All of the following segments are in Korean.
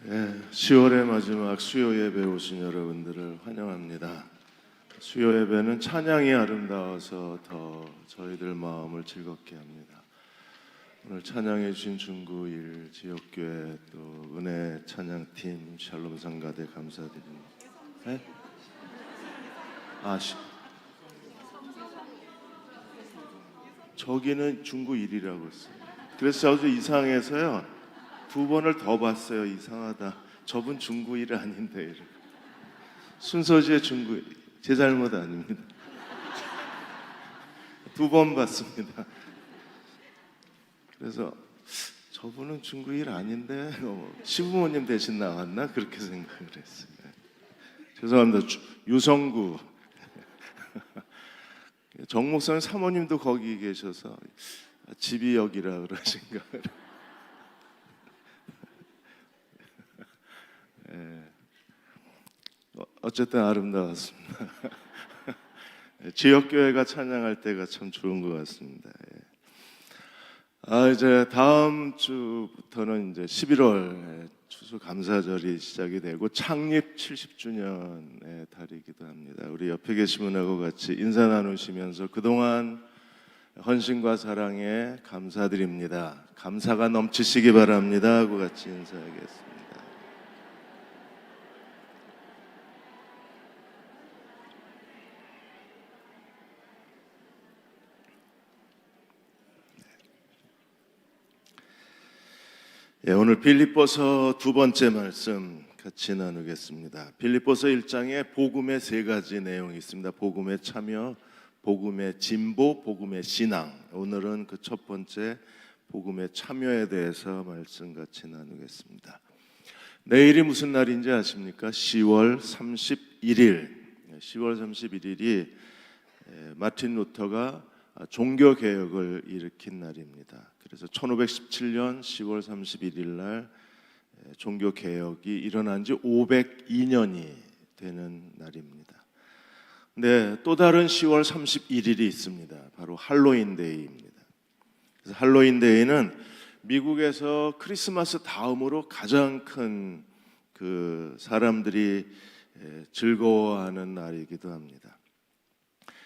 10월의 마지막 수요 예배 오신 여러분들을 환영합니다. 수요 예배는 찬양이 아름다워서 더 저희들 마음을 즐겁게 합니다. 오늘 찬양해 주신 중구 1 지역교회 또 은혜 찬양팀 샬롬 상가대 감사드립니다. 네? 저기는 중구 1이라고 했어요. 그래서 저도 이상해서요. 2번을 더 봤어요. 이상하다. 저분 중구 1 아닌데 이렇게. 순서지의 중구 1. 제 잘못 아닙니다. 2번 봤습니다. 그래서 저분은 중구 1 아닌데 시부모님 대신 나왔나? 그렇게 생각을 했어요. 죄송합니다. 유성구 정 목사님 사모님도 거기 계셔서 집이 여기라 그러신가. 어쨌든 아름다웠습니다. 지역교회가 찬양할 때가 참 좋은 것 같습니다. 이제 다음 주부터는 이제 11월 추수감사절이 시작이 되고 창립 70주년의 달이기도 합니다. 우리 옆에 계신 분하고 같이 인사 나누시면서 그동안 헌신과 사랑에 감사드립니다. 감사가 넘치시기 바랍니다 하고 같이 인사하겠습니다. 오늘 빌립보서 2번째 말씀 같이 나누겠습니다. 빌립보서 1장에 복음의 3가지 내용이 있습니다. 복음의 참여, 복음의 진보, 복음의 신앙. 오늘은 그 첫 번째 복음의 참여에 대해서 말씀 같이 나누겠습니다. 내일이 무슨 날인지 아십니까? 10월 31일. 10월 31일이 마틴 루터가 종교개혁을 일으킨 날입니다. 그래서 1517년 10월 31일 날 종교개혁이 일어난 지 502년이 되는 날입니다. 근데 또 다른 10월 31일이 있습니다. 바로 할로윈데이입니다. 그래서 할로윈데이는 미국에서 크리스마스 다음으로 가장 큰 그 사람들이 즐거워하는 날이기도 합니다.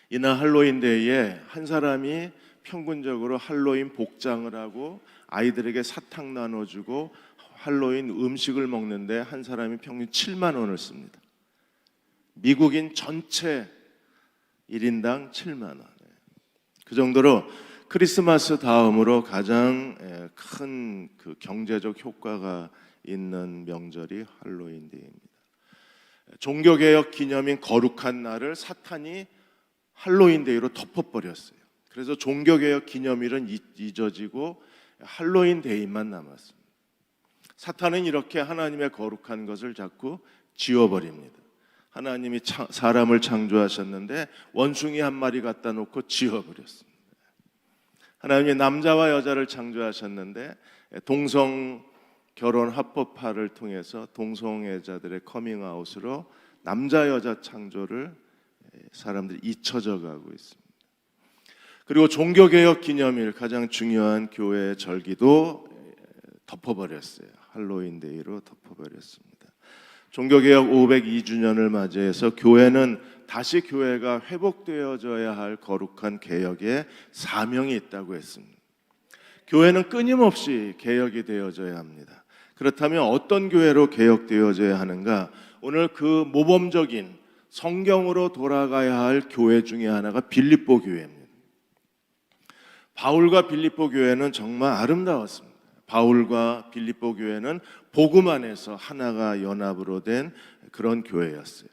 이날 할로윈데이에 한 사람이 평균적으로 할로윈 복장을 하고 아이들에게 사탕 나눠주고 할로윈 음식을 먹는데 한 사람이 평균 7만 원을 씁니다. 미국인 전체 1인당 7만 원. 그 정도로 크리스마스 다음으로 가장 큰 그 경제적 효과가 있는 명절이 할로윈데이입니다. 종교개혁 기념인 거룩한 날을 사탄이 할로윈데이로 덮어버렸어요. 그래서 종교개혁 기념일은 잊어지고 할로윈데이만 남았습니다. 사탄은 이렇게 하나님의 거룩한 것을 자꾸 지워버립니다. 하나님이 사람을 창조하셨는데 원숭이 한 마리 갖다 놓고 지워버렸습니다. 하나님이 남자와 여자를 창조하셨는데 동성 결혼 합법화를 통해서 동성애자들의 커밍아웃으로 남자 여자 창조를 사람들이 잊혀져 가고 있습니다. 그리고 종교개혁 기념일 가장 중요한 교회의 절기도 덮어버렸어요. 할로윈데이로 덮어버렸습니다. 종교개혁 502주년을 맞이해서 교회는 다시 교회가 회복되어져야 할 거룩한 개혁에 사명이 있다고 했습니다. 교회는 끊임없이 개혁이 되어져야 합니다. 그렇다면 어떤 교회로 개혁되어져야 하는가? 오늘 그 모범적인 성경으로 돌아가야 할 교회 중에 하나가 빌립보 교회입니다. 바울과 빌립보 교회는 정말 아름다웠습니다. 바울과 빌립보 교회는 복음 안에서 하나가 연합으로 된 그런 교회였어요.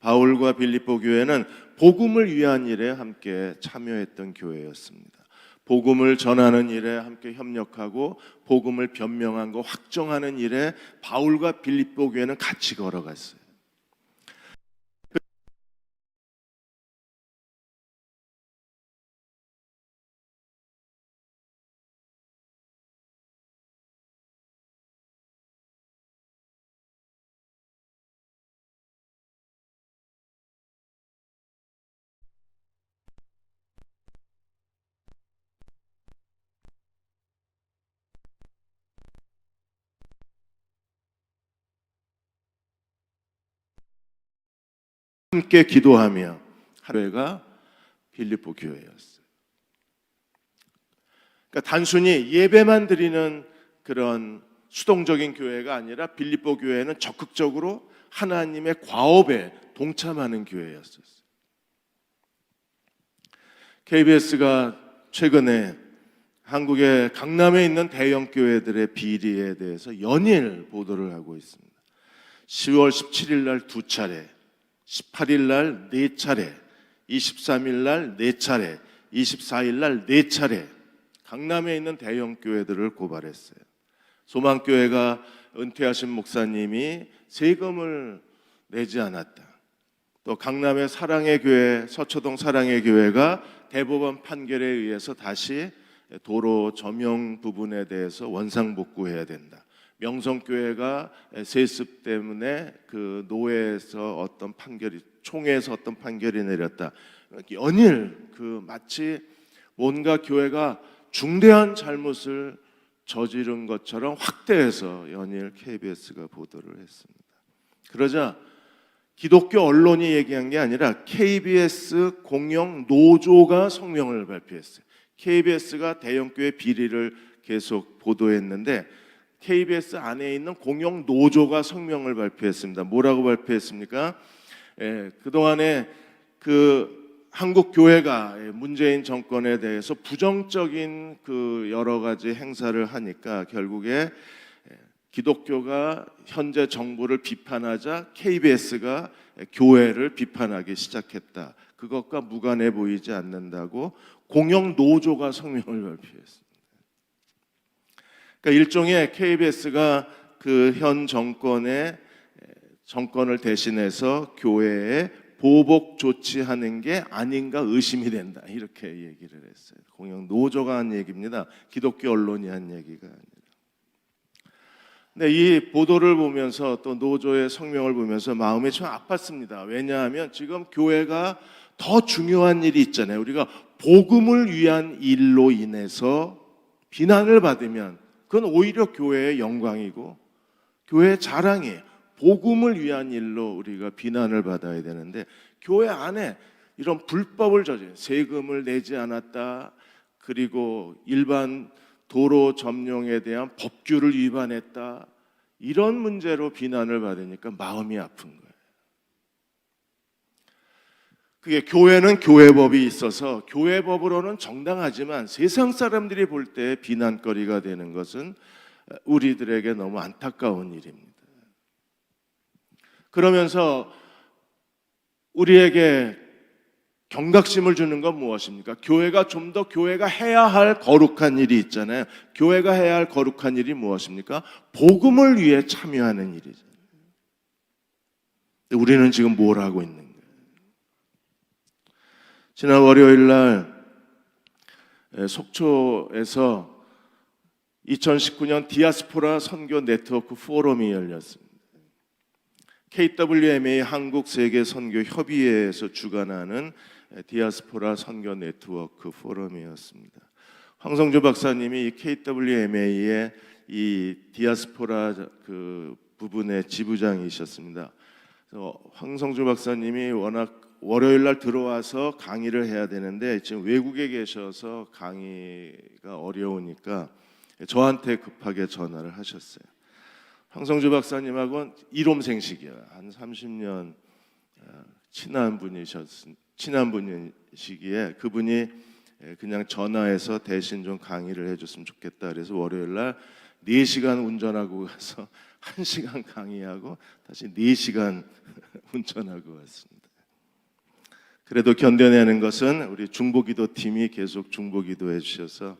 바울과 빌립보 교회는 복음을 위한 일에 함께 참여했던 교회였습니다. 복음을 전하는 일에 함께 협력하고 복음을 변명하고 확정하는 일에 바울과 빌립보 교회는 같이 걸어갔어요. 함께 기도하며 교회가 빌립보 교회였어요. 그러니까 단순히 예배만 드리는 그런 수동적인 교회가 아니라 빌립보 교회는 적극적으로 하나님의 과업에 동참하는 교회였었어요. KBS가 최근에 한국의 강남에 있는 대형 교회들의 비리에 대해서 연일 보도를 하고 있습니다. 10월 17일 날 2차례, 18일 날 4차례, 23일 날 4차례, 24일 날 4차례 강남에 있는 대형 교회들을 고발했어요. 소망교회가 은퇴하신 목사님이 세금을 내지 않았다. 또 강남의 사랑의 교회, 서초동 사랑의 교회가 대법원 판결에 의해서 다시 도로 점용 부분에 대해서 원상복구해야 된다. 명성교회가 세습 때문에 그 노회에서 어떤 판결이, 총회에서 어떤 판결이 내렸다. 연일 그 마치 뭔가 교회가 중대한 잘못을 저지른 것처럼 확대해서 연일 KBS가 보도를 했습니다. 그러자 기독교 언론이 얘기한 게 아니라 KBS 공영 노조가 성명을 발표했어요. KBS가 대형교회 비리를 계속 보도했는데 KBS 안에 있는 공영 노조가 성명을 발표했습니다. 뭐라고 발표했습니까? 그동안에 그 한국 교회가 문재인 정권에 대해서 부정적인 그 여러 가지 행사를 하니까 결국에 기독교가 현재 정부를 비판하자 KBS가 교회를 비판하기 시작했다. 그것과 무관해 보이지 않는다고 공영 노조가 성명을 발표했습니다. 그러니까 일종의 KBS가 그 현 정권을 대신해서 교회에 보복 조치하는 게 아닌가 의심이 된다. 이렇게 얘기를 했어요. 공영 노조가 한 얘기입니다. 기독교 언론이 한 얘기가 아니라. 근데 이 보도를 보면서 또 노조의 성명을 보면서 마음이 참 아팠습니다. 왜냐하면 지금 교회가 더 중요한 일이 있잖아요. 우리가 복음을 위한 일로 인해서 비난을 받으면 그건 오히려 교회의 영광이고 교회의 자랑이에요. 복음을 위한 일로 우리가 비난을 받아야 되는데 교회 안에 이런 불법을 저지른, 세금을 내지 않았다, 그리고 일반 도로 점용에 대한 법규를 위반했다, 이런 문제로 비난을 받으니까 마음이 아픈 거예요. 그게 교회는 교회법이 있어서 교회법으로는 정당하지만 세상 사람들이 볼 때 비난거리가 되는 것은 우리들에게 너무 안타까운 일입니다. 그러면서 우리에게 경각심을 주는 건 무엇입니까? 교회가 좀 더 교회가 해야 할 거룩한 일이 있잖아요. 교회가 해야 할 거룩한 일이 무엇입니까? 복음을 위해 참여하는 일이잖아요. 우리는 지금 뭘 하고 있는 거예요? 지난 월요일 날 속초에서 2019년 디아스포라 선교 네트워크 포럼이 열렸습니다. KWMA 한국세계선교협의회에서 주관하는 디아스포라 선교 네트워크 포럼이었습니다. 황성주 박사님이 이 KWMA의 이 디아스포라 그 부분의 지부장이셨습니다. 그래서 황성주 박사님이 워낙 월요일 날 들어와서 강의를 해야 되는데 지금 외국에 계셔서 강의가 어려우니까 저한테 급하게 전화를 하셨어요. 황성주 박사님하고는 일홈생식이에요. 한 30년 친한 분이시기에 그분이 그냥 전화해서 대신 좀 강의를 해줬으면 좋겠다. 그래서 월요일 날 4시간 운전하고 가서 1시간 강의하고 다시 4시간 운전하고 왔습니다. 그래도 견뎌내는 것은 우리 중보기도 팀이 계속 중보기도해 주셔서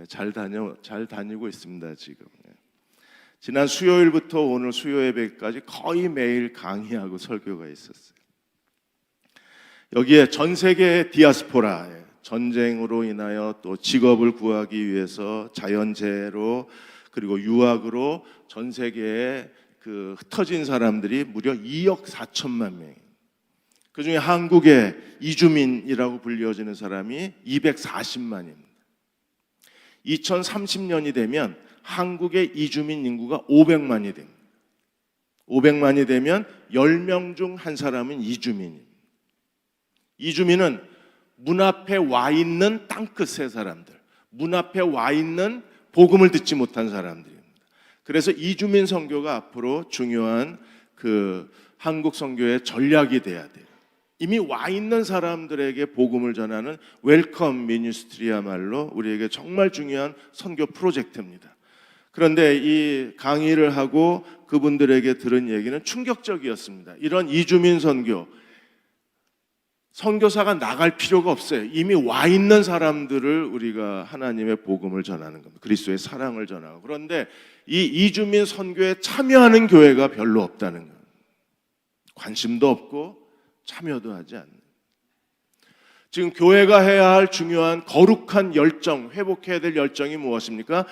잘 다니고 있습니다. 지금. 지난 수요일부터 오늘 수요 예배까지 거의 매일 강의하고 설교가 있었어요. 여기에 전 세계의 디아스포라, 전쟁으로 인하여 또 직업을 구하기 위해서 자연재해로 그리고 유학으로 전 세계에 그 흩어진 사람들이 무려 2억 4천만 명. 그중에 한국의 이주민이라고 불려지는 사람이 240만입니다. 2030년이 되면 한국의 이주민 인구가 500만이 됩니다. 500만이 되면 10명 중 한 사람은 이주민입니다. 이주민은 문 앞에 와 있는 땅끝의 사람들, 문 앞에 와 있는 복음을 듣지 못한 사람들입니다. 그래서 이주민 선교가 앞으로 중요한 한국 선교의 전략이 돼야 돼요. 이미 와 있는 사람들에게 복음을 전하는 웰컴 미니스트리야말로 우리에게 정말 중요한 선교 프로젝트입니다. 그런데 이 강의를 하고 그분들에게 들은 얘기는 충격적이었습니다. 이런 이주민 선교사가 나갈 필요가 없어요. 이미 와 있는 사람들을 우리가 하나님의 복음을 전하는 겁니다. 그리스도의 사랑을 전하고. 그런데 이 이주민 선교에 참여하는 교회가 별로 없다는 거예요. 관심도 없고 참여도 하지 않는. 지금 교회가 해야 할 중요한 거룩한 열정, 회복해야 될 열정이 무엇입니까?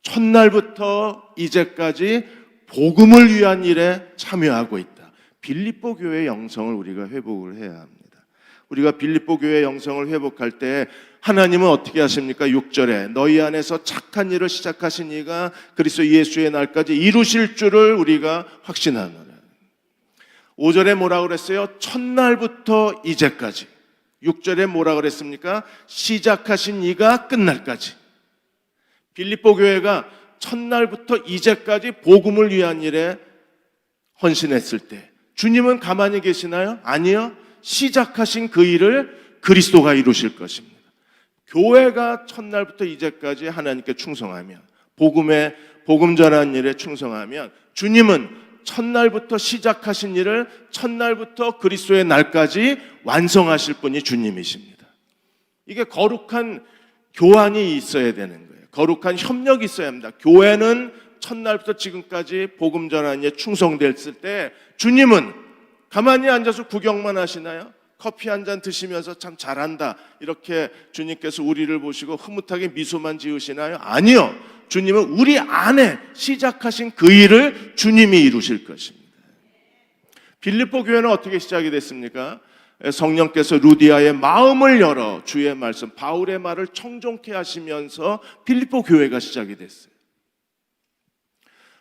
첫날부터 이제까지 복음을 위한 일에 참여하고 있다. 빌립보 교회의 영성을 우리가 회복을 해야 합니다. 우리가 빌립보 교회의 영성을 회복할 때 하나님은 어떻게 하십니까? 6절에 너희 안에서 착한 일을 시작하신 이가 그리스도 예수의 날까지 이루실 줄을 우리가 확신하노라. 5절에 뭐라고 그랬어요? 첫날부터 이제까지. 6절에 뭐라고 그랬습니까? 시작하신 이가 끝날까지. 빌립보 교회가 첫날부터 이제까지 복음을 위한 일에 헌신했을 때 주님은 가만히 계시나요? 아니요. 시작하신 그 일을 그리스도가 이루실 것입니다. 교회가 첫날부터 이제까지 하나님께 충성하면, 복음 전하는 일에 충성하면 주님은 첫날부터 시작하신 일을 첫날부터 그리스도의 날까지 완성하실 분이 주님이십니다. 이게 거룩한 교환이 있어야 되는 거예요. 거룩한 협력이 있어야 합니다. 교회는 첫날부터 지금까지 복음 전하는 일에 충성됐을 때 주님은 가만히 앉아서 구경만 하시나요? 커피 한 잔 드시면서 참 잘한다 이렇게 주님께서 우리를 보시고 흐뭇하게 미소만 지으시나요? 아니요. 주님은 우리 안에 시작하신 그 일을 주님이 이루실 것입니다. 빌립보 교회는 어떻게 시작이 됐습니까? 성령께서 루디아의 마음을 열어 주의 말씀, 바울의 말을 청종케 하시면서 빌립보 교회가 시작이 됐어요.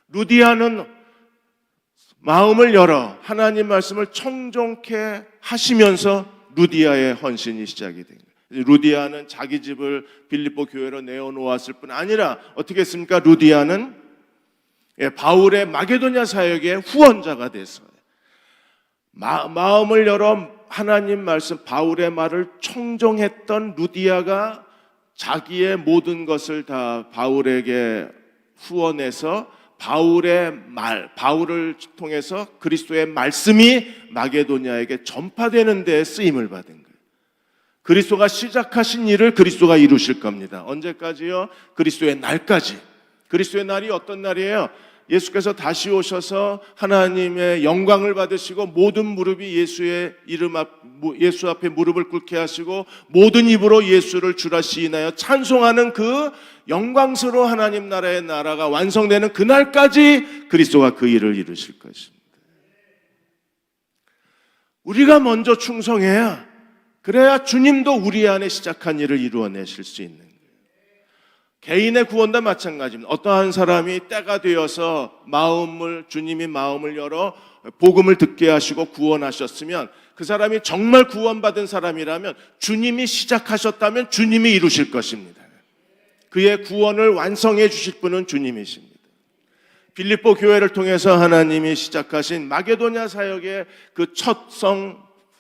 루디아는 마음을 열어 하나님 말씀을 청종케 하시면서 루디아의 헌신이 시작이 된 거예요. 루디아는 자기 집을 빌립보 교회로 내어놓았을 뿐 아니라 어떻게 했습니까? 루디아는 바울의 마게도냐 사역의 후원자가 됐어요. 마음을 열어 하나님 말씀, 바울의 말을 청종했던 루디아가 자기의 모든 것을 다 바울에게 후원해서 바울을 통해서 그리스도의 말씀이 마게도냐에게 전파되는 데 쓰임을 받은 거예요. 그리스도가 시작하신 일을 그리스도가 이루실 겁니다. 언제까지요? 그리스도의 날까지. 그리스도의 날이 어떤 날이에요? 예수께서 다시 오셔서 하나님의 영광을 받으시고 모든 무릎이 예수 앞에 무릎을 꿇게 하시고 모든 입으로 예수를 주라 시인하여 찬송하는 그 영광스러운 하나님 나라의 나라가 완성되는 그날까지 그리스도가 그 일을 이루실 것입니다. 우리가 먼저 충성해야, 그래야 주님도 우리 안에 시작한 일을 이루어내실 수 있는 거예요. 개인의 구원도 마찬가지입니다. 어떠한 사람이 때가 되어서 주님이 마음을 열어 복음을 듣게 하시고 구원하셨으면 그 사람이 정말 구원받은 사람이라면 주님이 시작하셨다면 주님이 이루실 것입니다. 그의 구원을 완성해 주실 분은 주님이십니다. 빌립보 교회를 통해서 하나님이 시작하신 마게도냐 사역의 그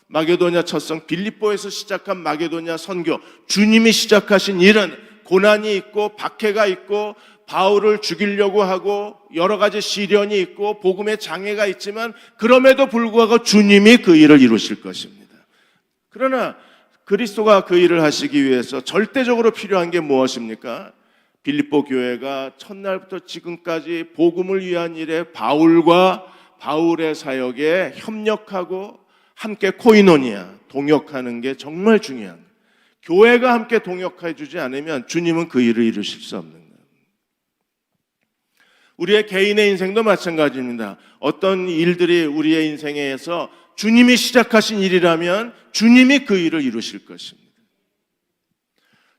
마게도냐 첫성, 빌립보에서 시작한 마게도냐 선교, 주님이 시작하신 일은 고난이 있고 박해가 있고 바울을 죽이려고 하고 여러 가지 시련이 있고 복음의 장애가 있지만 그럼에도 불구하고 주님이 그 일을 이루실 것입니다. 그러나 그리스도가 그 일을 하시기 위해서 절대적으로 필요한 게 무엇입니까? 빌립보 교회가 첫날부터 지금까지 복음을 위한 일에 바울과 바울의 사역에 협력하고 함께 코이노니아, 동역하는 게 정말 중요한 거예요. 교회가 함께 동역해 주지 않으면 주님은 그 일을 이루실 수 없는 거예요. 우리의 개인의 인생도 마찬가지입니다. 어떤 일들이 우리의 인생에서 주님이 시작하신 일이라면 주님이 그 일을 이루실 것입니다.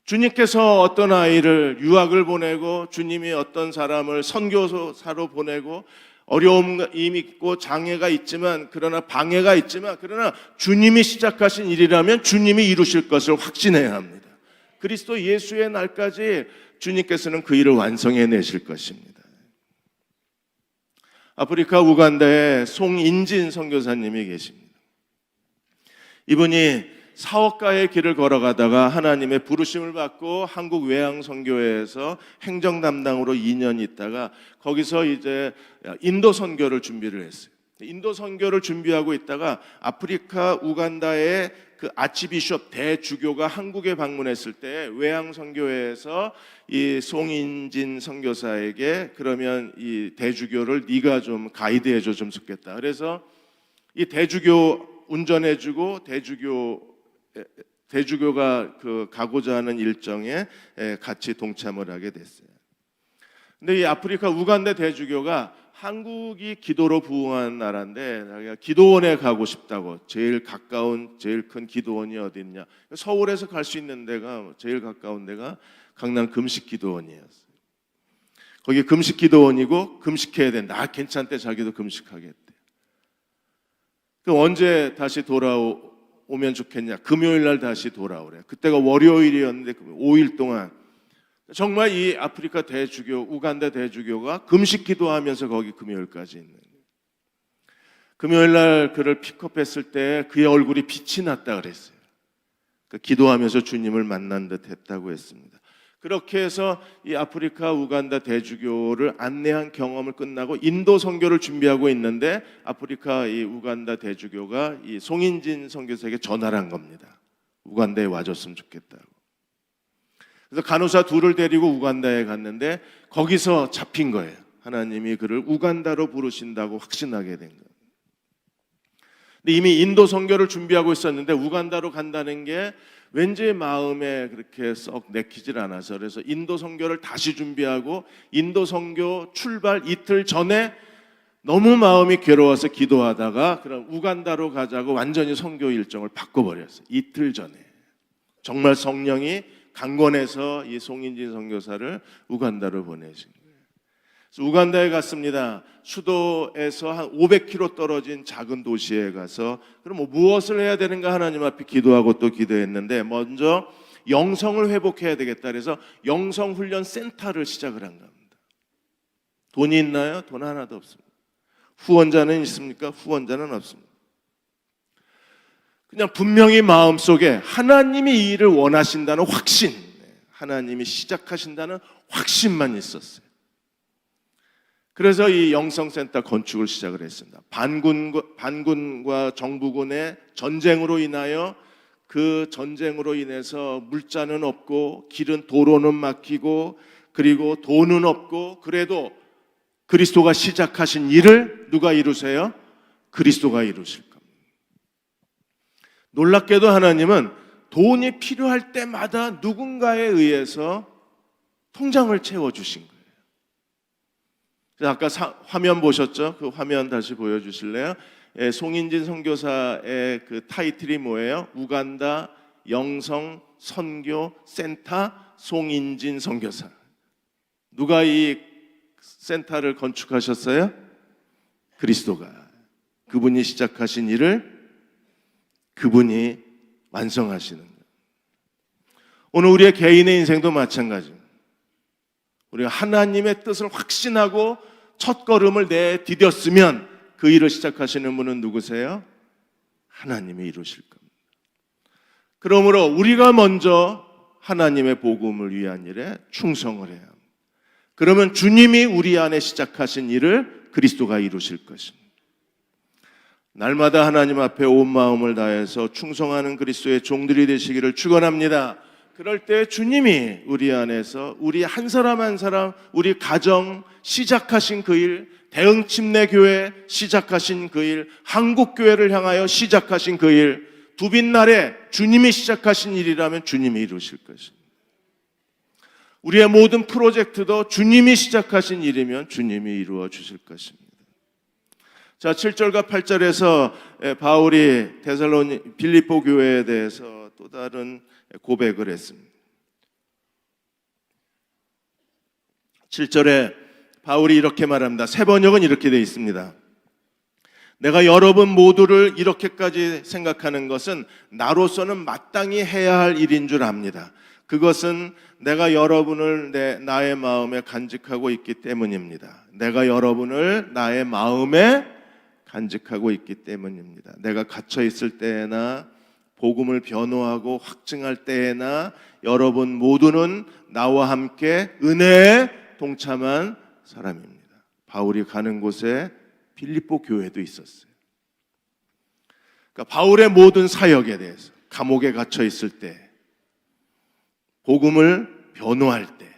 주님께서 어떤 아이를 유학을 보내고 주님이 어떤 사람을 선교사로 보내고 어려움이 있고 장애가 있지만, 그러나 방해가 있지만, 그러나 주님이 시작하신 일이라면 주님이 이루실 것을 확신해야 합니다. 그리스도 예수의 날까지 주님께서는 그 일을 완성해 내실 것입니다. 아프리카 우간다에 송인진 선교사님이 계십니다. 이분이 사업가의 길을 걸어가다가 하나님의 부르심을 받고 한국 외항선교회에서 행정 담당으로 2년 있다가 거기서 이제 인도 선교를 준비를 했어요. 인도 선교를 준비하고 있다가 아프리카 우간다의 그 아치비숍 대주교가 한국에 방문했을 때 외항선교회에서 이 송인진 선교사에게 그러면 이 대주교를 네가 좀 가이드해줘 좀 좋겠다. 그래서 이 대주교 운전해주고 대주교가 그 가고자 하는 일정에 같이 동참을 하게 됐어요. 근데 이 아프리카 우간다 대주교가 한국이 기도로 부흥한 나라인데 자기가 기도원에 가고 싶다고, 제일 가까운 제일 큰 기도원이 어디 있냐, 서울에서 갈 수 있는 데가 제일 가까운 데가 강남 금식기도원이었어요. 거기 금식기도원이고 금식해야 된다. 괜찮대. 자기도 금식하겠대. 그럼 언제 다시 돌아오면 좋겠냐? 금요일 날 다시 돌아오래. 그때가 월요일이었는데 5일 동안 정말 이 아프리카 대주교, 우간다 대주교가 금식 기도하면서 거기 금요일까지 있는 거예요. 금요일 날 그를 픽업했을 때 그의 얼굴이 빛이 났다 그랬어요. 기도하면서 주님을 만난 듯 했다고 했습니다. 그렇게 해서 이 아프리카 우간다 대주교를 안내한 경험을 끝나고 인도 선교를 준비하고 있는데 아프리카 이 우간다 대주교가 이 송인진 선교사에게 전화를 한 겁니다. 우간다에 와줬으면 좋겠다고. 그래서 간호사 둘을 데리고 우간다에 갔는데 거기서 잡힌 거예요. 하나님이 그를 우간다로 부르신다고 확신하게 된 거예요. 근데 이미 인도 선교를 준비하고 있었는데 우간다로 간다는 게 왠지 마음에 그렇게 썩 내키질 않아서, 그래서 인도 선교를 다시 준비하고 인도 선교 출발 이틀 전에 너무 마음이 괴로워서 기도하다가 그럼 우간다로 가자고 완전히 선교 일정을 바꿔버렸어요. 이틀 전에 정말 성령이 강권해서 이 송인진 선교사를 우간다로 보내신 거예요. 그래서 우간다에 갔습니다. 수도에서 한 500km 떨어진 작은 도시에 가서 그럼 뭐 무엇을 해야 되는가 하나님 앞에 기도하고 또 기도했는데 먼저 영성을 회복해야 되겠다. 그래서 영성훈련 센터를 시작을 한 겁니다. 돈이 있나요? 돈 하나도 없습니다. 후원자는 있습니까? 후원자는 없습니다. 그냥 분명히 마음속에 하나님이 이 일을 원하신다는 확신, 하나님이 시작하신다는 확신만 있었어요. 그래서 이 영성센터 건축을 시작을 했습니다. 반군과 정부군의 전쟁으로 인하여 그 전쟁으로 인해서 물자는 없고 길은 도로는 막히고 그리고 돈은 없고, 그래도 그리스도가 시작하신 일을 누가 이루세요? 그리스도가 이루실 겁니다. 놀랍게도 하나님은 돈이 필요할 때마다 누군가에 의해서 통장을 채워주신 거예요. 아까 화면 보셨죠? 그 화면 다시 보여주실래요? 송인진 선교사의 그 타이틀이 뭐예요? 우간다 영성 선교 센터 송인진 선교사. 누가 이 센터를 건축하셨어요? 그리스도가. 그분이 시작하신 일을 그분이 완성하시는 거예요. 오늘 우리의 개인의 인생도 마찬가지입니다. 우리가 하나님의 뜻을 확신하고 첫 걸음을 내디뎠으면 그 일을 시작하시는 분은 누구세요? 하나님이 이루실 겁니다. 그러므로 우리가 먼저 하나님의 복음을 위한 일에 충성을 해야 합니다. 그러면 주님이 우리 안에 시작하신 일을 그리스도가 이루실 것입니다. 날마다 하나님 앞에 온 마음을 다해서 충성하는 그리스도의 종들이 되시기를 축원합니다. 그럴 때 주님이 우리 안에서 우리 한 사람 한 사람, 우리 가정 시작하신 그 일, 대흥침례교회 시작하신 그 일, 한국교회를 향하여 시작하신 그 일, 두빈날에 주님이 시작하신 일이라면 주님이 이루실 것입니다. 우리의 모든 프로젝트도 주님이 시작하신 일이면 주님이 이루어 주실 것입니다. 자, 7절과 8절에서 바울이 빌립보 교회에 대해서 또 다른 고백을 했습니다. 7절에 바울이 이렇게 말합니다. 세 번역은 이렇게 되어 있습니다. 내가 여러분 모두를 이렇게까지 생각하는 것은 나로서는 마땅히 해야 할 일인 줄 압니다. 그것은 내가 여러분을 나의 마음에 간직하고 있기 때문입니다. 내가 여러분을 나의 마음에 간직하고 있기 때문입니다. 내가 갇혀 있을 때에나 복음을 변호하고 확증할 때에나 여러분 모두는 나와 함께 은혜에 동참한 사람입니다. 바울이 가는 곳에 빌립보 교회도 있었어요. 그러니까 바울의 모든 사역에 대해서 감옥에 갇혀 있을 때, 복음을 변호할 때,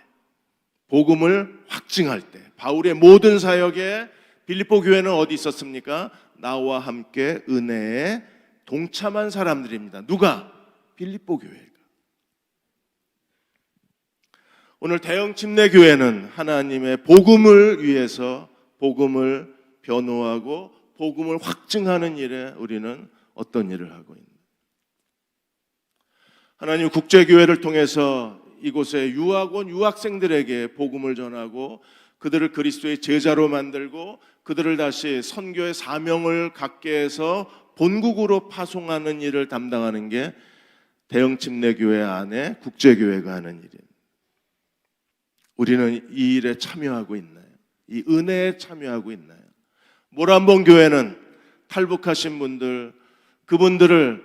복음을 확증할 때, 바울의 모든 사역에 빌립보 교회는 어디 있었습니까? 나와 함께 은혜에 동참한 사람들입니다. 누가? 빌립보 교회가. 오늘 대형 침례 교회는 하나님의 복음을 위해서 복음을 변호하고 복음을 확증하는 일에 우리는 어떤 일을 하고 있는가? 하나님 국제교회를 통해서 이곳에 유학원 유학생들에게 복음을 전하고 그들을 그리스도의 제자로 만들고 그들을 다시 선교의 사명을 갖게 해서 본국으로 파송하는 일을 담당하는 게 대형 침례교회 안에 국제교회가 하는 일이에요. 우리는 이 일에 참여하고 있나요? 이 은혜에 참여하고 있나요? 모란봉 교회는 탈북하신 분들, 그분들을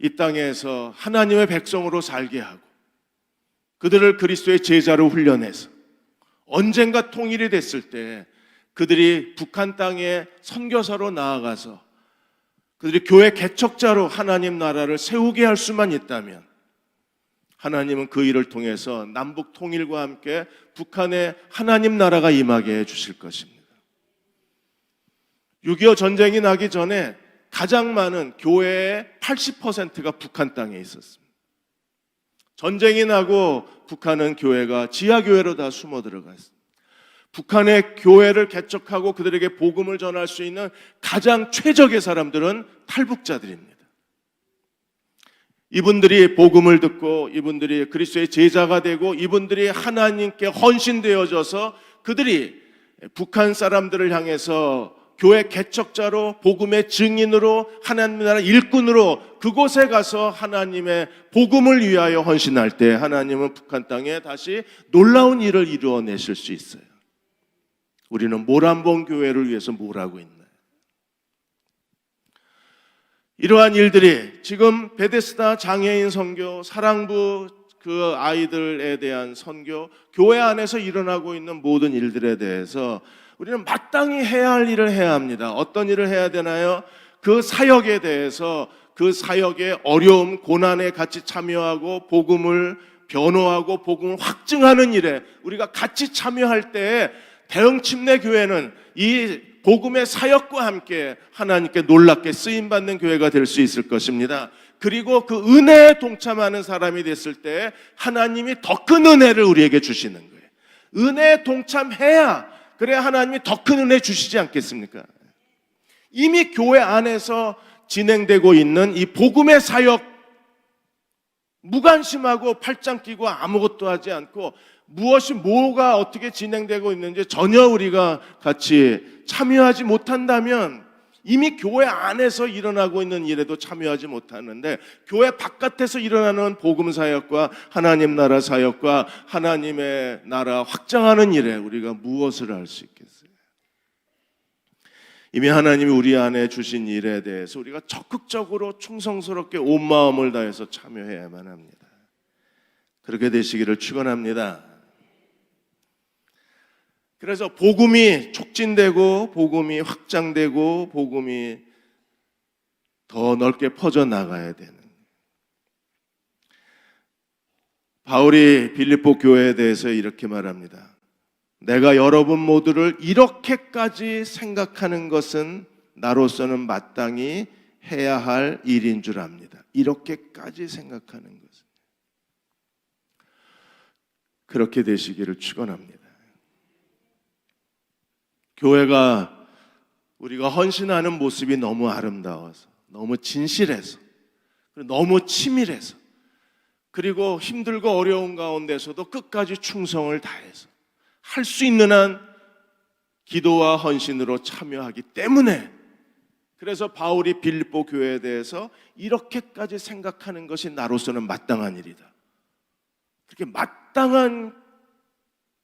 이 땅에서 하나님의 백성으로 살게 하고 그들을 그리스도의 제자로 훈련해서 언젠가 통일이 됐을 때 그들이 북한 땅에 선교사로 나아가서 그들이 교회 개척자로 하나님 나라를 세우게 할 수만 있다면 하나님은 그 일을 통해서 남북 통일과 함께 북한에 하나님 나라가 임하게 해 주실 것입니다. 6.25 전쟁이 나기 전에 가장 많은 교회의 80%가 북한 땅에 있었습니다. 전쟁이 나고 북한은 교회가 지하교회로 다 숨어 들어갔습니다. 북한의 교회를 개척하고 그들에게 복음을 전할 수 있는 가장 최적의 사람들은 탈북자들입니다. 이분들이 복음을 듣고 이분들이 그리스도의 제자가 되고 이분들이 하나님께 헌신되어져서 그들이 북한 사람들을 향해서 교회 개척자로 복음의 증인으로 하나님 나라 일꾼으로 그곳에 가서 하나님의 복음을 위하여 헌신할 때 하나님은 북한 땅에 다시 놀라운 일을 이루어내실 수 있어요. 우리는 모란봉 교회를 위해서 뭘 하고 있나요? 이러한 일들이 지금 베데스다 장애인 선교, 사랑부 그 아이들에 대한 선교, 교회 안에서 일어나고 있는 모든 일들에 대해서 우리는 마땅히 해야 할 일을 해야 합니다. 어떤 일을 해야 되나요? 그 사역에 대해서 그 사역의 어려움, 고난에 같이 참여하고 복음을 변호하고 복음을 확증하는 일에 우리가 같이 참여할 때 대형 침례 교회는 이 복음의 사역과 함께 하나님께 놀랍게 쓰임받는 교회가 될 수 있을 것입니다. 그리고 그 은혜에 동참하는 사람이 됐을 때 하나님이 더 큰 은혜를 우리에게 주시는 거예요. 은혜에 동참해야 그래야 하나님이 더 큰 은혜 주시지 않겠습니까? 이미 교회 안에서 진행되고 있는 이 복음의 사역 무관심하고 팔짱 끼고 아무것도 하지 않고 뭐가 어떻게 진행되고 있는지 전혀 우리가 같이 참여하지 못한다면 이미 교회 안에서 일어나고 있는 일에도 참여하지 못하는데 교회 바깥에서 일어나는 복음 사역과 하나님 나라 사역과 하나님의 나라 확장하는 일에 우리가 무엇을 할 수 있겠어요? 이미 하나님이 우리 안에 주신 일에 대해서 우리가 적극적으로 충성스럽게 온 마음을 다해서 참여해야만 합니다. 그렇게 되시기를 축원합니다. 그래서 복음이 촉진되고 복음이 확장되고 복음이 더 넓게 퍼져나가야 되는, 바울이 빌립보 교회에 대해서 이렇게 말합니다. 내가 여러분 모두를 이렇게까지 생각하는 것은 나로서는 마땅히 해야 할 일인 줄 압니다. 이렇게까지 생각하는 것은. 그렇게 되시기를 축원합니다. 교회가 우리가 헌신하는 모습이 너무 아름다워서, 너무 진실해서, 너무 치밀해서, 그리고 힘들고 어려운 가운데서도 끝까지 충성을 다해서 할 수 있는 한 기도와 헌신으로 참여하기 때문에, 그래서 바울이 빌립보 교회에 대해서 이렇게까지 생각하는 것이 나로서는 마땅한 일이다. 그렇게 마땅한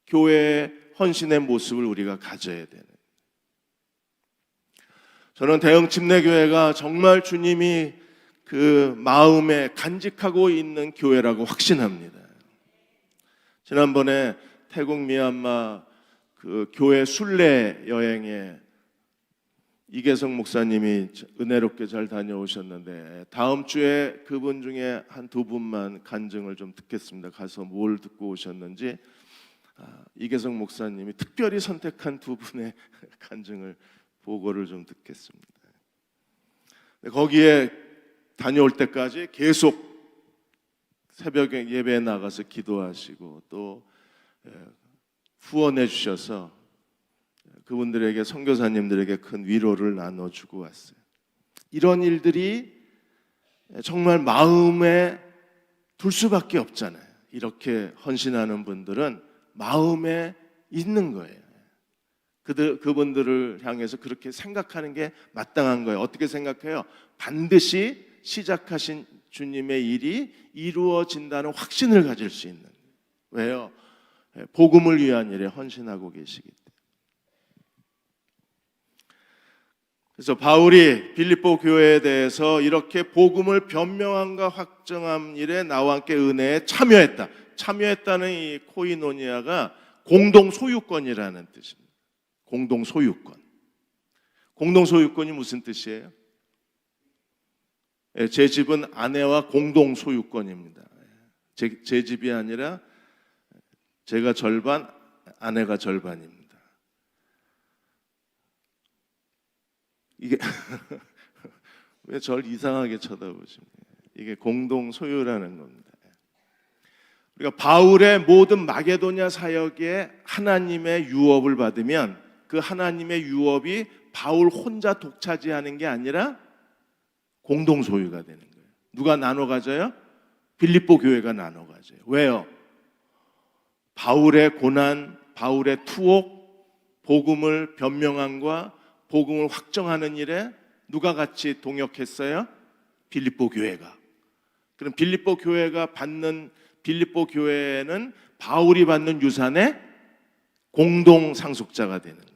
교회의 헌신의 모습을 우리가 가져야 되는. 저는 대흥 침례교회가 정말 주님이 그 마음에 간직하고 있는 교회라고 확신합니다. 지난번에 태국 미얀마 그 교회 순례 여행에 이계성 목사님이 은혜롭게 잘 다녀오셨는데, 다음 주에 그분 중에 한 두 분만 간증을 좀 듣겠습니다. 가서 뭘 듣고 오셨는지 이계성 목사님이 특별히 선택한 두 분의 간증을 보고를 좀 듣겠습니다. 거기에 다녀올 때까지 계속 새벽에 예배에 나가서 기도하시고 또 후원해 주셔서 그분들에게, 선교사님들에게 큰 위로를 나눠주고 왔어요. 이런 일들이 정말 마음에 둘 수밖에 없잖아요. 이렇게 헌신하는 분들은 마음에 있는 거예요. 그분들을 향해서 그렇게 생각하는 게 마땅한 거예요. 어떻게 생각해요? 반드시 시작하신 주님의 일이 이루어진다는 확신을 가질 수 있는. 왜요? 복음을 위한 일에 헌신하고 계시기 때문에. 그래서 바울이 빌립보 교회에 대해서 이렇게 복음을 변명함과 확정한 일에 나와 함께 은혜에 참여했다. 참여했다는 이 코이노니아가 공동 소유권이라는 뜻입니다. 공동 소유권. 공동 소유권이 무슨 뜻이에요? 제 집은 아내와 공동 소유권입니다. 제 집이 아니라 제가 절반, 아내가 절반입니다. 이게 왜 절 이상하게 쳐다보십니까? 이게 공동 소유라는 겁니다. 우리가 바울의 모든 마게도냐 사역에 하나님의 유업을 받으면 그 하나님의 유업이 바울 혼자 독차지하는 게 아니라 공동 소유가 되는 거예요. 누가 나눠 가져요? 빌립보 교회가 나눠 가져요. 왜요? 바울의 고난, 바울의 투옥, 복음을 변명함과 복음을 확정하는 일에 누가 같이 동역했어요? 빌립보 교회가. 그럼 빌립보 교회가 받는, 빌립보 교회는 바울이 받는 유산의 공동 상속자가 되는 거예요.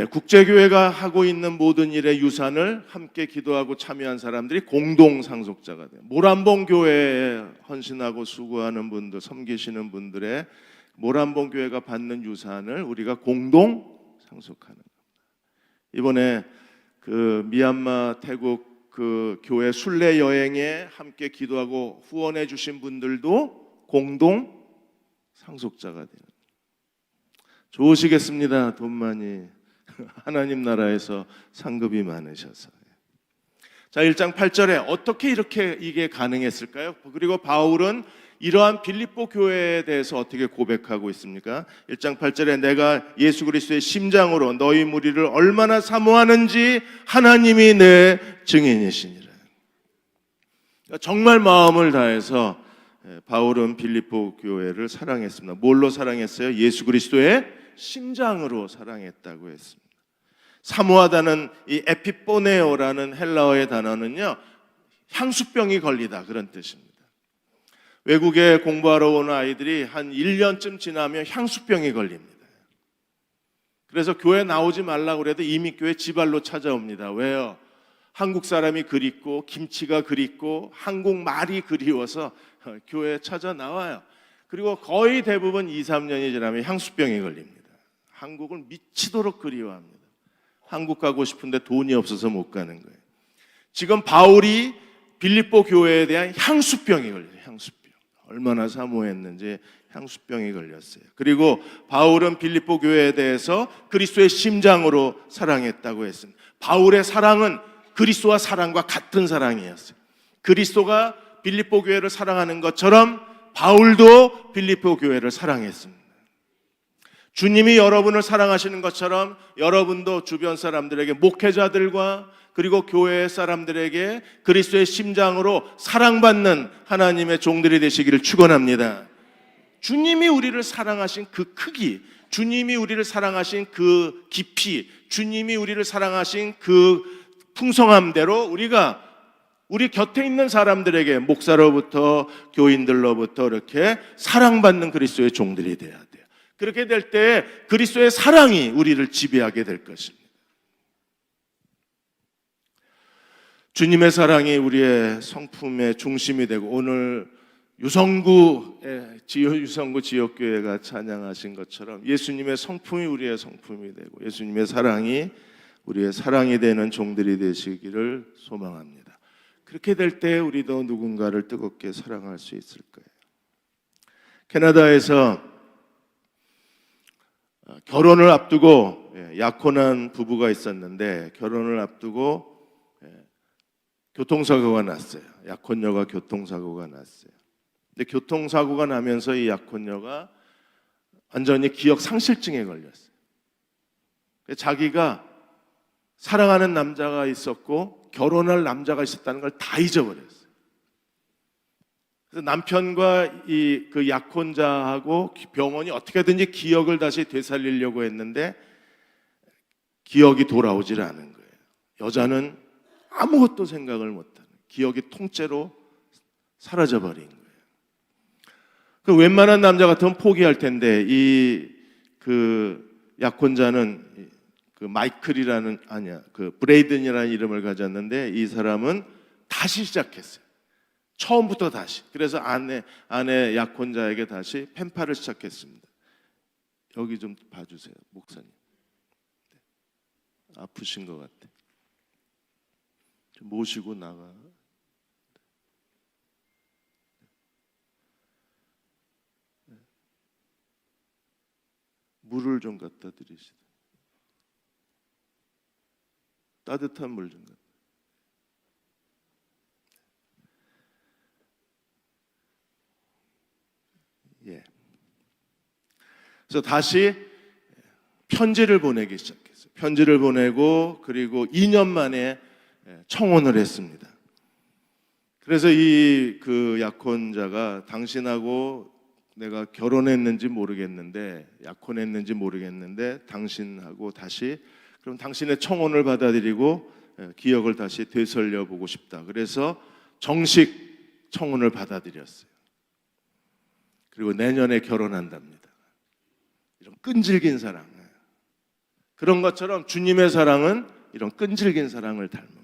국제교회가 하고 있는 모든 일의 유산을 함께 기도하고 참여한 사람들이 공동 상속자가 돼요. 모란봉 교회에 헌신하고 수고하는 분들, 섬기시는 분들의 모란봉 교회가 받는 유산을 우리가 공동 상속하는 겁니다. 이번에 그 미얀마 태국 그 교회 순례 여행에 함께 기도하고 후원해 주신 분들도 공동 상속자가 되는 거예요. 좋으시겠습니다. 돈 많이 하나님 나라에서 상급이 많으셔서. 자, 1장 8절에 어떻게 이렇게 이게 가능했을까요? 그리고 바울은 이러한 빌립보 교회에 대해서 어떻게 고백하고 있습니까? 1장 8절에 내가 예수 그리스도의 심장으로 너희 무리를 얼마나 사모하는지 하나님이 내 증인이시니라. 정말 마음을 다해서 바울은 빌립보 교회를 사랑했습니다. 뭘로 사랑했어요? 예수 그리스도의 심장으로 사랑했다고 했습니다. 사모하다는 이 에피포네오라는 헬라어의 단어는요, 향수병이 걸리다 그런 뜻입니다. 외국에 공부하러 오는 아이들이 한 1년쯤 지나면 향수병이 걸립니다. 그래서 교회 나오지 말라고 그래도 이미 교회 지발로 찾아옵니다. 왜요? 한국 사람이 그립고 김치가 그립고 한국 말이 그리워서 교회에 찾아 나와요. 그리고 거의 대부분 2, 3년이 지나면 향수병이 걸립니다. 한국을 미치도록 그리워합니다. 한국 가고 싶은데 돈이 없어서 못 가는 거예요. 지금 바울이 빌립보 교회에 대한 향수병이 걸려요. 향수병. 얼마나 사모했는지 향수병이 걸렸어요. 그리고 바울은 빌립보 교회에 대해서 그리스도의 심장으로 사랑했다고 했습니다. 바울의 사랑은 그리스도와 사랑과 같은 사랑이었어요. 그리스도가 빌립보 교회를 사랑하는 것처럼 바울도 빌립보 교회를 사랑했습니다. 주님이 여러분을 사랑하시는 것처럼 여러분도 주변 사람들에게, 목회자들과 그리고 교회 사람들에게 그리스도의 심장으로 사랑받는 하나님의 종들이 되시기를 축원합니다. 주님이 우리를 사랑하신 그 크기, 주님이 우리를 사랑하신 그 깊이, 주님이 우리를 사랑하신 그 풍성함대로 우리가 우리 곁에 있는 사람들에게, 목사로부터 교인들로부터 이렇게 사랑받는 그리스도의 종들이 돼야 돼요. 그렇게 될 때 그리스도의 사랑이 우리를 지배하게 될 것입니다. 주님의 사랑이 우리의 성품의 중심이 되고, 오늘 유성구 지역교회가 찬양하신 것처럼 예수님의 성품이 우리의 성품이 되고 예수님의 사랑이 우리의 사랑이 되는 종들이 되시기를 소망합니다. 그렇게 될 때 우리도 누군가를 뜨겁게 사랑할 수 있을 거예요. 캐나다에서 결혼을 앞두고 약혼한 부부가 있었는데, 결혼을 앞두고 교통사고가 났어요. 약혼녀가 교통사고가 났어요. 근데 교통사고가 나면서 이 약혼녀가 완전히 기억 상실증에 걸렸어요. 자기가 사랑하는 남자가 있었고 결혼할 남자가 있었다는 걸 다 잊어버렸어요. 그래서 남편과 그 약혼자하고 병원이 어떻게든지 기억을 다시 되살리려고 했는데 기억이 돌아오질 않은 거예요. 여자는 아무것도 생각을 못하는, 기억이 통째로 사라져버린 거예요. 그 웬만한 남자 같으면 포기할 텐데 그 약혼자는 그 마이클이라는, 그 브레이든이라는 이름을 가졌는데, 이 사람은 다시 시작했어요. 처음부터 다시. 그래서 아내 약혼자에게 다시 펜팔을 시작했습니다. 여기 좀 봐주세요, 목사님. 아프신 것 같아. 좀 모시고 나가. 물을 좀 갖다 드리시다. 따뜻한 물 좀 갖다. 예. 그래서 다시 편지를 보내기 시작했어요. 편지를 보내고, 그리고 2년 만에 청혼을 했습니다. 그래서 그 약혼자가 당신하고 내가 결혼했는지 모르겠는데, 약혼했는지 모르겠는데 당신하고 다시, 그럼 당신의 청혼을 받아들이고 기억을 다시 되살려 보고 싶다. 그래서 정식 청혼을 받아들였어요. 그리고 내년에 결혼한답니다. 이런 끈질긴 사랑. 그런 것처럼 주님의 사랑은 이런 끈질긴 사랑을 닮은 거예요.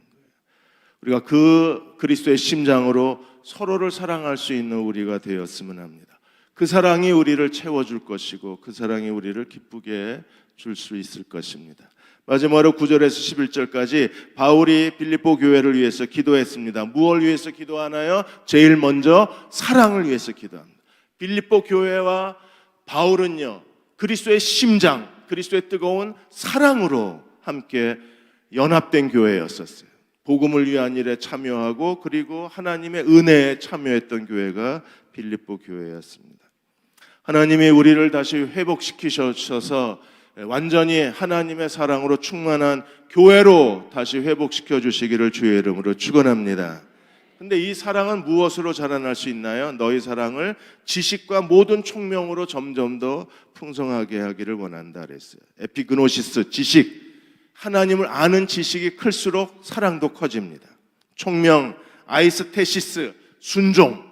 우리가 그 그리스도의 심장으로 서로를 사랑할 수 있는 우리가 되었으면 합니다. 그 사랑이 우리를 채워줄 것이고, 그 사랑이 우리를 기쁘게 줄 수 있을 것입니다. 마지막으로 9절에서 11절까지 바울이 빌립보 교회를 위해서 기도했습니다. 무엇을 위해서 기도하나요? 제일 먼저 사랑을 위해서 기도합니다. 빌립보 교회와 바울은요, 그리스도의 심장, 그리스도의 뜨거운 사랑으로 함께 연합된 교회였었어요. 복음을 위한 일에 참여하고, 그리고 하나님의 은혜에 참여했던 교회가 빌립보 교회였습니다. 하나님이 우리를 다시 회복시키셔서 완전히 하나님의 사랑으로 충만한 교회로 다시 회복시켜 주시기를 주의 이름으로 축원합니다. 근데 이 사랑은 무엇으로 자라날 수 있나요? 너희 사랑을 지식과 모든 총명으로 점점 더 풍성하게 하기를 원한다 그랬어요. 에피그노시스, 지식, 하나님을 아는 지식이 클수록 사랑도 커집니다. 총명, 아이스테시스, 순종.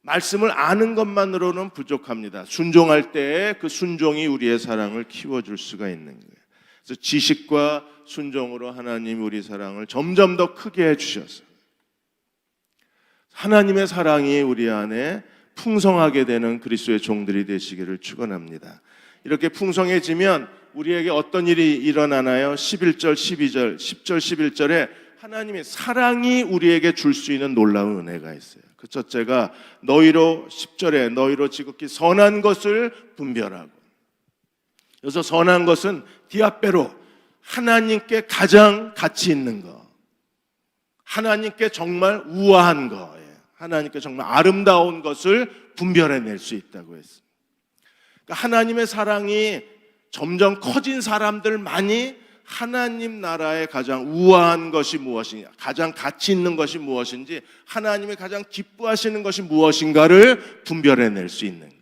말씀을 아는 것만으로는 부족합니다. 순종할 때 그 순종이 우리의 사랑을 키워줄 수가 있는 거예요. 그래서 지식과 순종으로 하나님이 우리 사랑을 점점 더 크게 해주셨어요. 하나님의 사랑이 우리 안에 풍성하게 되는 그리스도의 종들이 되시기를 축원합니다. 이렇게 풍성해지면 우리에게 어떤 일이 일어나나요? 11절, 12절, 10절, 11절에 하나님의 사랑이 우리에게 줄 수 있는 놀라운 은혜가 있어요. 그 첫째가 너희로, 10절에 너희로 지극히 선한 것을 분별하고, 여기서 선한 것은 디아베로, 하나님께 가장 가치 있는 것, 하나님께 정말 우아한 것, 하나님께 정말 아름다운 것을 분별해낼 수 있다고 했습니다. 그러니까 하나님의 사랑이 점점 커진 사람들만이 하나님 나라의 가장 우아한 것이 무엇이냐, 가장 가치 있는 것이 무엇인지, 하나님이 가장 기뻐하시는 것이 무엇인가를 분별해낼 수 있는 거예요.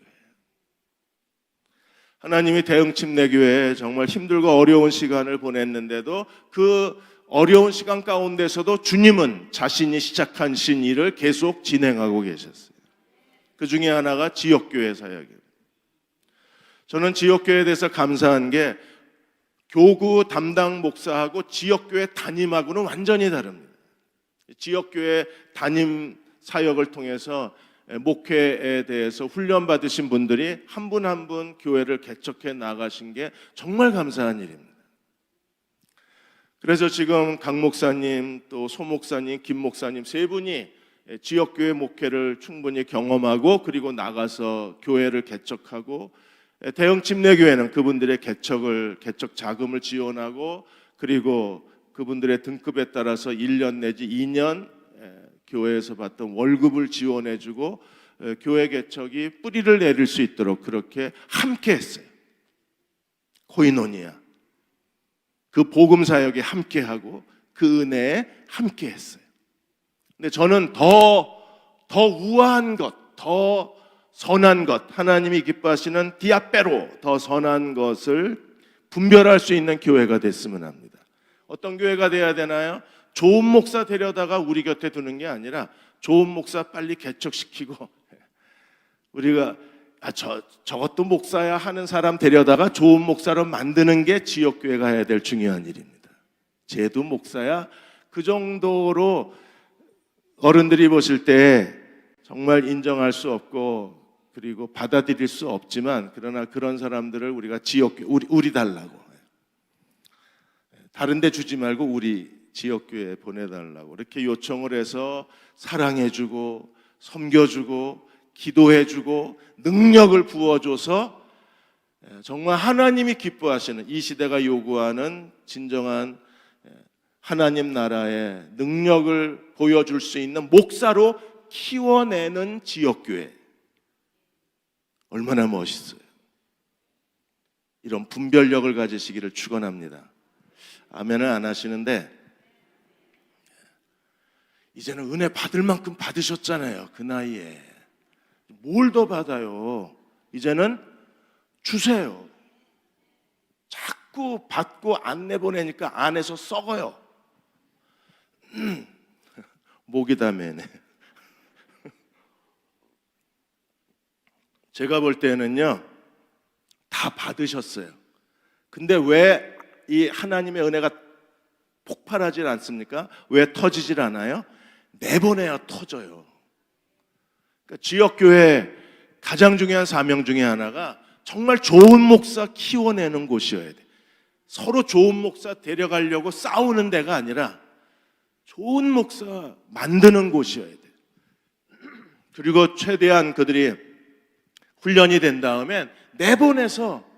하나님이 대흥침례교회에 정말 힘들고 어려운 시간을 보냈는데도 그 어려운 시간 가운데서도 주님은 자신이 시작한 일을 계속 진행하고 계셨어요. 그 중에 하나가 지역교회 사역이에요. 저는 지역교회에 대해서 감사한 게 교구 담당 목사하고 지역교회 담임하고는 완전히 다릅니다. 지역교회 담임 사역을 통해서 목회에 대해서 훈련받으신 분들이 한 분 한 분 교회를 개척해 나가신 게 정말 감사한 일입니다. 그래서 지금 강 목사님, 또 소 목사님, 김 목사님 세 분이 지역교회 목회를 충분히 경험하고 그리고 나가서 교회를 개척하고 대흥침례교회는 그분들의 개척 자금을 지원하고 그리고 그분들의 등급에 따라서 1년 내지 2년 교회에서 받던 월급을 지원해주고 교회 개척이 뿌리를 내릴 수 있도록 그렇게 함께 했어요. 코이노니아. 그 복음 사역에 함께하고 그 은혜에 함께했어요. 근데 저는 더 우아한 것, 더 선한 것, 하나님이 기뻐하시는 디아페로, 더 선한 것을 분별할 수 있는 교회가 됐으면 합니다. 어떤 교회가 돼야 되나요? 좋은 목사 데려다가 우리 곁에 두는 게 아니라 좋은 목사 빨리 개척시키고 우리가 저것도 목사야 하는 사람 데려다가 좋은 목사로 만드는 게 지역교회가 해야 될 중요한 일입니다. 쟤도 목사야? 그 정도로 어른들이 보실 때 정말 인정할 수 없고 그리고 받아들일 수 없지만 그러나 그런 사람들을 우리가 지역교회, 우리 달라고 다른 데 주지 말고 우리 지역교회에 보내달라고 이렇게 요청을 해서 사랑해주고 섬겨주고 기도해주고 능력을 부어줘서 정말 하나님이 기뻐하시는 이 시대가 요구하는 진정한 하나님 나라의 능력을 보여줄 수 있는 목사로 키워내는 지역교회. 얼마나 멋있어요. 이런 분별력을 가지시기를 축원합니다. 아멘을 안 하시는데 이제는 은혜 받을 만큼 받으셨잖아요. 그 나이에 뭘 더 받아요? 이제는 주세요. 자꾸 받고 안 내보내니까 안에서 썩어요. 목이 다 매네. 제가 볼 때는요 다 받으셨어요. 근데 왜 이 하나님의 은혜가 폭발하질 않습니까? 왜 터지질 않아요? 내보내야 터져요. 그러니까 지역교회 가장 중요한 사명 중에 하나가 정말 좋은 목사 키워내는 곳이어야 돼. 서로 좋은 목사 데려가려고 싸우는 데가 아니라 좋은 목사 만드는 곳이어야 돼. 그리고 최대한 그들이 훈련이 된 다음엔 내보내서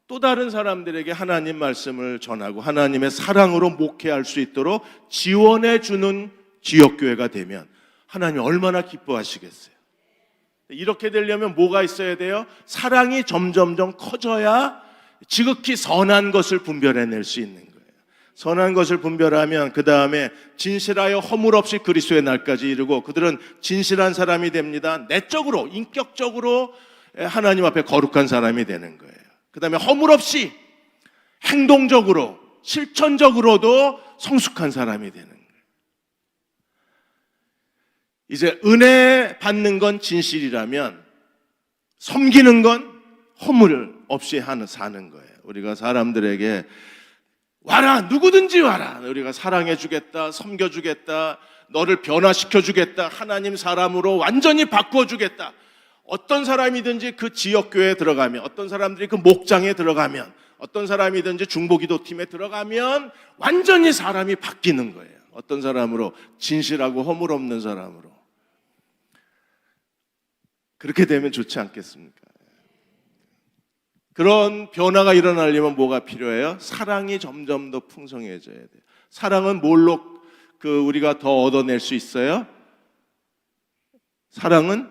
또 다른 사람들에게 하나님 말씀을 전하고 하나님의 사랑으로 목회할 수 있도록 지원해 주는 지역교회가 되면 하나님 얼마나 기뻐하시겠어요. 이렇게 되려면 뭐가 있어야 돼요? 사랑이 점점점 커져야 지극히 선한 것을 분별해낼 수 있는 거예요. 선한 것을 분별하면 그 다음에 진실하여 허물 없이 그리스도의 날까지 이르고 그들은 진실한 사람이 됩니다. 내적으로 인격적으로 하나님 앞에 거룩한 사람이 되는 거예요. 그 다음에 허물 없이 행동적으로 실천적으로도 성숙한 사람이 되는 거예요. 이제 은혜 받는 건 진실이라면 섬기는 건 허물 없이 사는 거예요. 우리가 사람들에게 와라, 누구든지 와라, 우리가 사랑해 주겠다, 섬겨 주겠다, 너를 변화시켜 주겠다, 하나님 사람으로 완전히 바꿔 주겠다. 어떤 사람이든지 그 지역교회에 들어가면, 어떤 사람들이 그 목장에 들어가면, 어떤 사람이든지 중보기도팀에 들어가면 완전히 사람이 바뀌는 거예요. 어떤 사람으로? 진실하고 허물 없는 사람으로. 그렇게 되면 좋지 않겠습니까? 그런 변화가 일어나려면 뭐가 필요해요? 사랑이 점점 더 풍성해져야 돼요. 사랑은 뭘로 우리가 더 얻어낼 수 있어요? 사랑은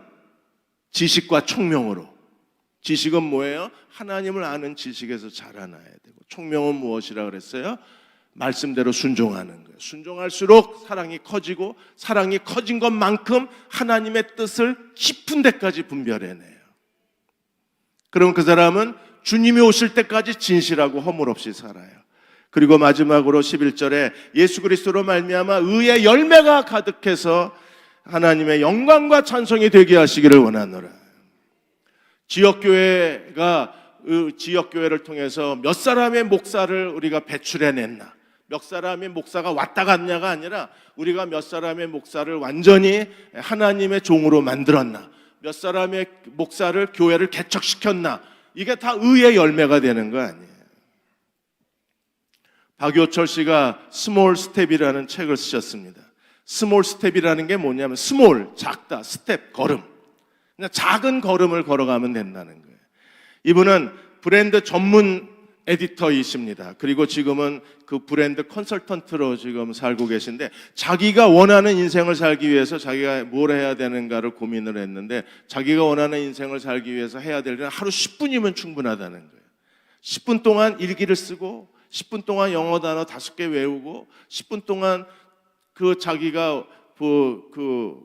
지식과 총명으로. 지식은 뭐예요? 하나님을 아는 지식에서 자라나야 되고, 총명은 무엇이라 그랬어요? 말씀대로 순종하는 거예요. 순종할수록 사랑이 커지고, 사랑이 커진 것만큼 하나님의 뜻을 깊은 데까지 분별해내요. 그럼 그 사람은 주님이 오실 때까지 진실하고 허물 없이 살아요. 그리고 마지막으로 11절에 예수 그리스도로 말미암아 의의 열매가 가득해서 하나님의 영광과 찬송이 되게 하시기를 원하노라. 지역교회를 통해서 몇 사람의 목사를 우리가 배출해냈나, 몇 사람의 목사가 왔다 갔냐가 아니라 우리가 몇 사람의 목사를 완전히 하나님의 종으로 만들었나, 몇 사람의 목사를 교회를 개척시켰나, 이게 다 의의 열매가 되는 거 아니에요. 박요철 씨가 스몰 스텝이라는 책을 쓰셨습니다. 스몰 스텝이라는 게 뭐냐면 스몰, 작다, 스텝, 걸음. 그냥 작은 걸음을 걸어가면 된다는 거예요. 이분은 브랜드 전문 에디터이십니다. 그리고 지금은 그 브랜드 컨설턴트로 지금 살고 계신데, 자기가 원하는 인생을 살기 위해서 자기가 뭘 해야 되는가를 고민을 했는데, 자기가 원하는 인생을 살기 위해서 해야 될 일은 하루 10분이면 충분하다는 거예요. 10분 동안 일기를 쓰고 10분 동안 영어 단어 5개 외우고 10분 동안 그 자기가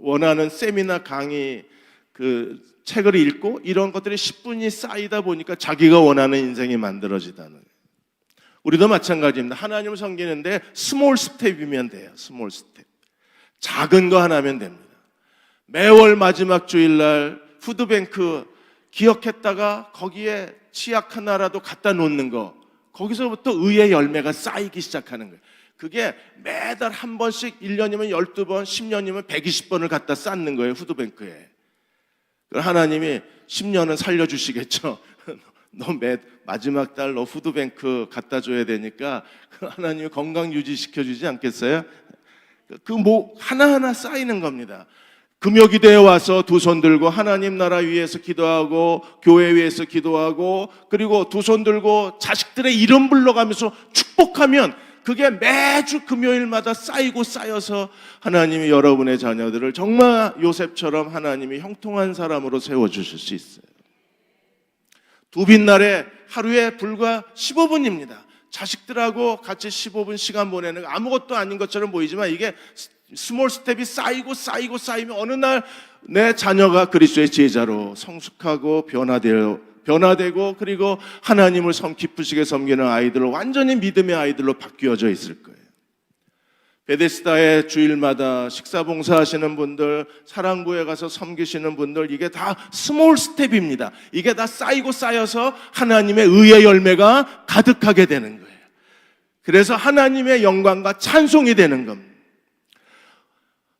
원하는 세미나 강의 그 책을 읽고, 이런 것들이 10분이 쌓이다 보니까 자기가 원하는 인생이 만들어지다는 거예요. 우리도 마찬가지입니다. 하나님을 섬기는데 스몰 스텝이면 돼요. 스몰 스텝. 작은 거 하나면 됩니다. 매월 마지막 주일날 푸드뱅크 기억했다가 거기에 치약 하나라도 갖다 놓는 거, 거기서부터 의의 열매가 쌓이기 시작하는 거예요. 그게 매달 한 번씩 1년이면 12번, 10년이면 120번을 갖다 쌓는 거예요. 푸드뱅크에. 하나님이 10년은 살려주시겠죠. 너 마지막 달 너 푸드뱅크 갖다 줘야 되니까 하나님이 건강 유지시켜주지 않겠어요? 하나하나 쌓이는 겁니다. 금요기도에 와서 두 손 들고 하나님 나라 위해서 기도하고 교회 위해서 기도하고, 그리고 두 손 들고 자식들의 이름 불러가면서 축복하면 그게 매주 금요일마다 쌓이고 쌓여서 하나님이 여러분의 자녀들을 정말 요셉처럼 하나님이 형통한 사람으로 세워주실 수 있어요. 두 빛날에 하루에 불과 15분입니다. 자식들하고 같이 15분 시간 보내는 거 아무것도 아닌 것처럼 보이지만, 이게 스몰 스텝이 쌓이면 어느 날 내 자녀가 그리스도의 제자로 성숙하고 변화되고 그리고 하나님을 기쁘시게 섬기는 아이들로, 완전히 믿음의 아이들로 바뀌어져 있을 거예요. 베데스다에 주일마다 식사 봉사하시는 분들, 사랑부에 가서 섬기시는 분들, 이게 다 스몰 스텝입니다. 이게 다 쌓이고 쌓여서 하나님의 의의 열매가 가득하게 되는 거예요. 그래서 하나님의 영광과 찬송이 되는 겁니다.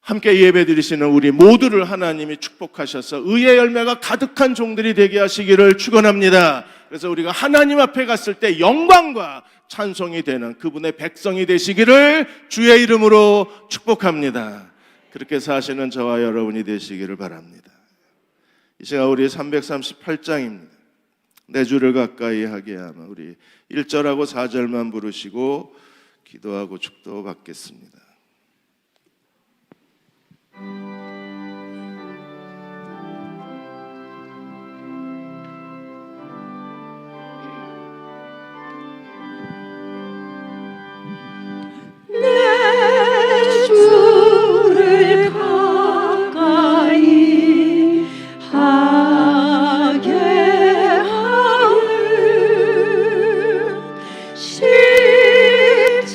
함께 예배드리시는 우리 모두를 하나님이 축복하셔서 의의 열매가 가득한 종들이 되게 하시기를 축원합니다. 그래서 우리가 하나님 앞에 갔을 때 영광과 찬송이 되는 그분의 백성이 되시기를 주의 이름으로 축복합니다. 그렇게 사시는 저와 여러분이 되시기를 바랍니다. 이 시간 우리 338장입니다. 내 주를 가까이 하게 하며, 우리 1절하고 4절만 부르시고 기도하고 축도 받겠습니다. 내 주를 가까이 하게 하는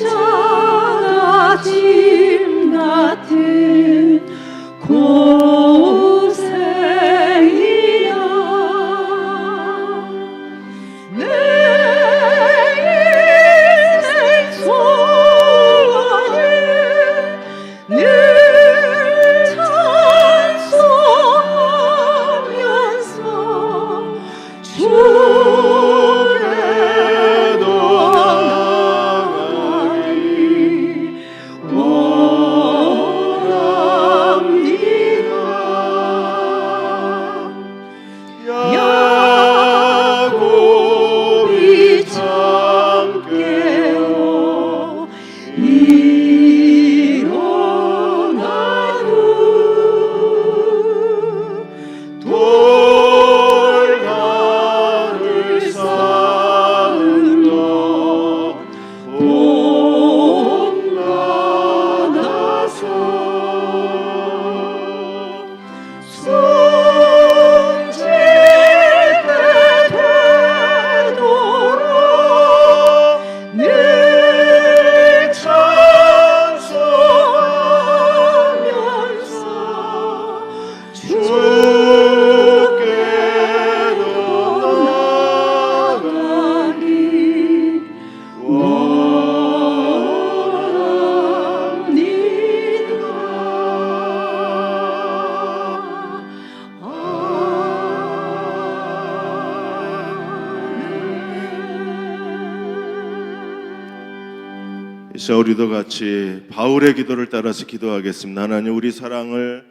십자가 짐 같은 고생이야. 내 인생 소원을 늘 찬송하면서 주께도 나아가리 야곱이 참깨어 일어나는 돌가를 쌓은 너 본받아서 승질게 되던 이제 우리도 같이 바울의 기도를 따라서 기도하겠습니다. 하나님, 우리 사랑을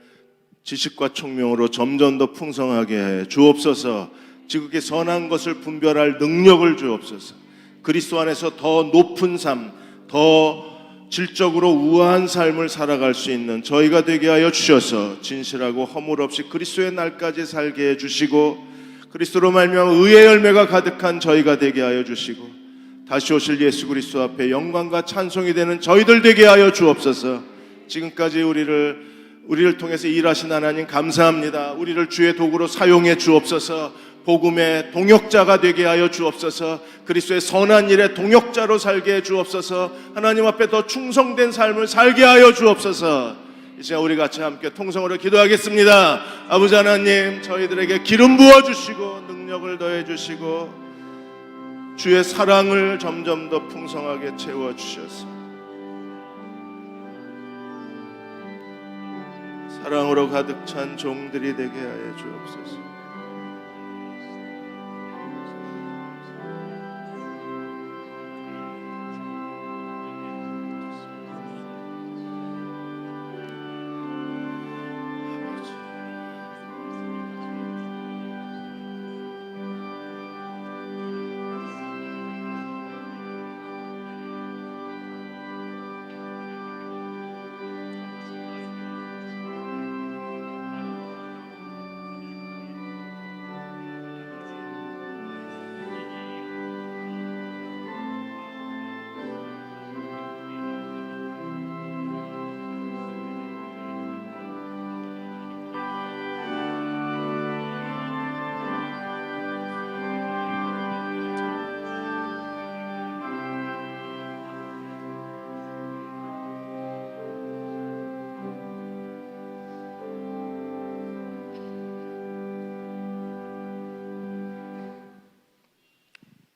지식과 총명으로 점점 더 풍성하게 해 주옵소서. 지극히 선한 것을 분별할 능력을 주옵소서. 그리스도 안에서 더 높은 삶, 더 질적으로 우아한 삶을 살아갈 수 있는 저희가 되게 하여 주셔서 진실하고 허물 없이 그리스도의 날까지 살게 해 주시고, 그리스도로 말미암아 의의 열매가 가득한 저희가 되게 하여 주시고, 다시 오실 예수 그리스도 앞에 영광과 찬송이 되는 저희들 되게 하여 주옵소서. 지금까지 우리를 통해서 일하신 하나님 감사합니다. 우리를 주의 도구로 사용해 주옵소서. 복음의 동역자가 되게 하여 주옵소서. 그리스도의 선한 일의 동역자로 살게 해 주옵소서. 하나님 앞에 더 충성된 삶을 살게 하여 주옵소서. 이제 우리 같이 함께 통성으로 기도하겠습니다. 아버지 하나님, 저희들에게 기름 부어주시고 능력을 더해주시고 주의 사랑을 점점 더 풍성하게 채워주셔서 사랑으로 가득 찬 종들이 되게 하여 주옵소서.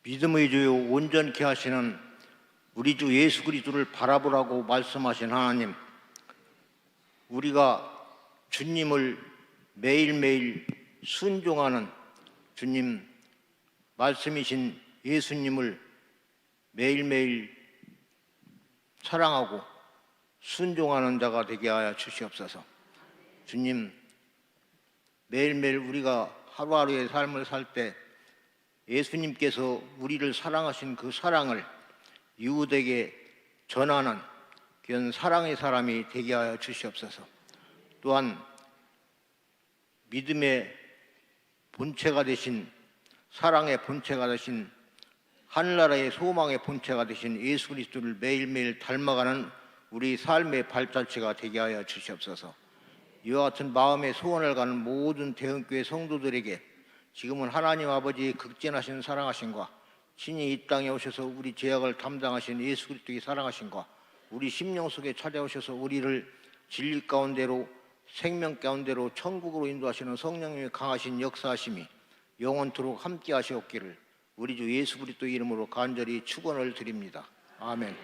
믿음의 주요 온전케 하시는 우리 주 예수 그리스도를 바라보라고 말씀하신 하나님, 우리가 주님을 매일매일 순종하는, 주님 말씀이신 예수님을 매일매일 사랑하고 순종하는 자가 되게 하여 주시옵소서. 주님, 매일매일 우리가 하루하루의 삶을 살 때 예수님께서 우리를 사랑하신 그 사랑을 이웃에게 전하는 그런 사랑의 사람이 되게 하여 주시옵소서. 또한 믿음의 본체가 되신, 사랑의 본체가 되신, 하늘나라의 소망의 본체가 되신 예수 그리스도를 매일매일 닮아가는 우리 삶의 발자취가 되게 하여 주시옵소서. 이와 같은 마음의 소원을 가는 모든 대흥교회 성도들에게 지금은 하나님 아버지의 극진하신 사랑하심과 친히 이 땅에 오셔서 우리 죄악을 담당하신 예수 그리스도의 사랑하심과 우리 심령 속에 찾아오셔서 우리를 진리 가운데로, 생명 가운데로 천국으로 인도하시는 성령님의 강하신 역사하심이 영원토록 함께 하시옵기를 우리 주 예수 그리스도 이름으로 간절히 축원을 드립니다. 아멘.